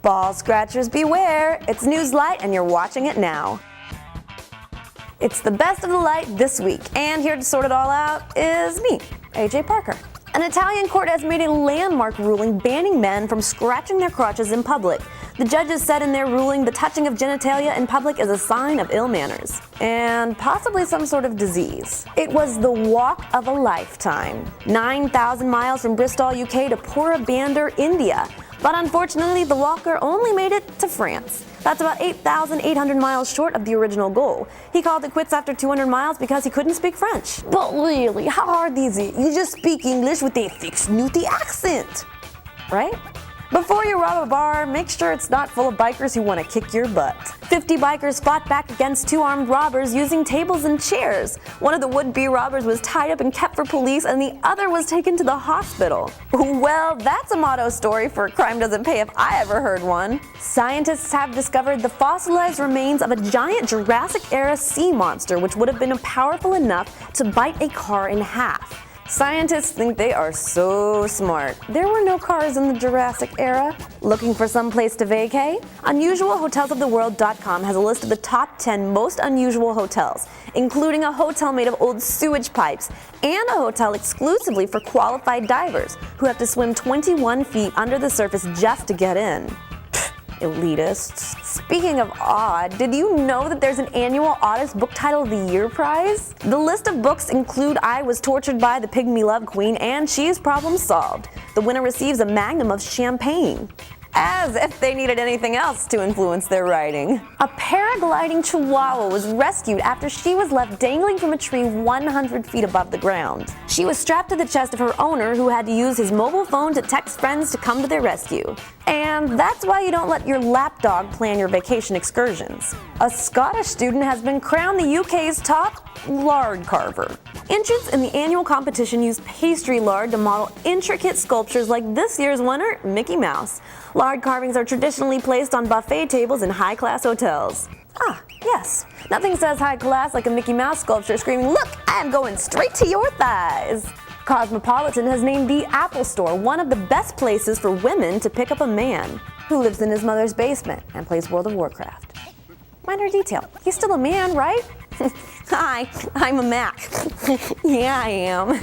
Ball scratchers beware, it's Newslight and you're watching it now. It's the best of the light this week, and here to sort it all out is me, AJ Parker. An Italian court has made a landmark ruling banning men from scratching their crotches in public. The judges said in their ruling the touching of genitalia in public is a sign of ill manners, and possibly some sort of disease. It was the walk of a lifetime. 9,000 miles from Bristol, UK to Pora, India. But unfortunately, the walker only made it to France. That's about 8,800 miles short of the original goal. He called it quits after 200 miles because he couldn't speak French. But really, how hard is it? You just speak English with a thick, snooty accent, right? Before you rob a bar, make sure it's not full of bikers who want to kick your butt. 50 bikers fought back against 2 armed robbers using tables and chairs. One of the would-be robbers was tied up and kept for police, and the other was taken to the hospital. Well, that's a motto story for crime doesn't pay if I ever heard one. Scientists have discovered the fossilized remains of a giant Jurassic-era sea monster which would have been powerful enough to bite a car in half. Scientists think they are so smart. There were no cars in the Jurassic era. Looking for some place to vacay? UnusualHotelsOfTheWorld.com has a list of the top 10 most unusual hotels, including a hotel made of old sewage pipes and a hotel exclusively for qualified divers who have to swim 21 feet under the surface just to get in. Elitists. Speaking of odd, did you know that there's an annual Oddest Book Title of the Year prize? The list of books include I Was Tortured by the Pygmy Love Queen and She's Problem Solved. The winner receives a magnum of champagne. As if they needed anything else to influence their writing. A paragliding chihuahua was rescued after she was left dangling from a tree 100 feet above the ground. She was strapped to the chest of her owner, who had to use his mobile phone to text friends to come to their rescue. And that's why you don't let your lapdog plan your vacation excursions. A Scottish student has been crowned the UK's top lard carver. Entrants in the annual competition use pastry lard to model intricate sculptures like this year's winner, Mickey Mouse. Lard carvings are traditionally placed on buffet tables in high-class hotels. Ah, yes. Nothing says high class like a Mickey Mouse sculpture screaming, "Look, I am going straight to your thighs." Cosmopolitan has named the Apple Store one of the best places for women to pick up a man who lives in his mother's basement and plays World of Warcraft. Minor detail, he's still a man, right? Hi, I'm a Mac. Yeah, I am.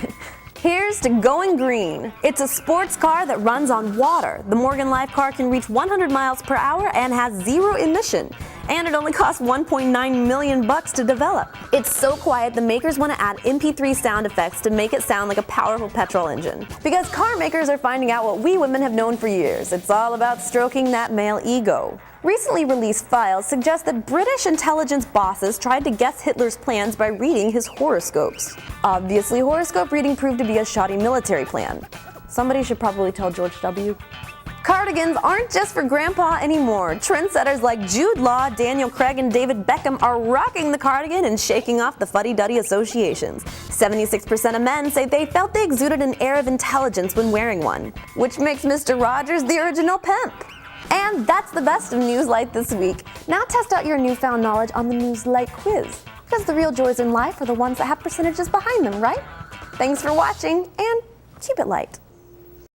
Here's to going green. It's a sports car that runs on water. The Morgan Life car can reach 100 miles per hour and has 0 emission. And it only costs $1.9 million to develop. It's so quiet the makers want to add MP3 sound effects to make it sound like a powerful petrol engine. Because car makers are finding out what we women have known for years. It's all about stroking that male ego. Recently released files suggest that British intelligence bosses tried to guess Hitler's plans by reading his horoscopes. Obviously, horoscope reading proved to be a shoddy military plan. Somebody should probably tell George W. Cardigans aren't just for grandpa anymore. Trendsetters like Jude Law, Daniel Craig, and David Beckham are rocking the cardigan and shaking off the fuddy-duddy associations. 76% of men say they felt they exuded an air of intelligence when wearing one, which makes Mr. Rogers the original pimp. And that's the best of Newslight this week. Now test out your newfound knowledge on the Newslight quiz. Because the real joys in life are the ones that have percentages behind them, right? Thanks for watching, and keep it light.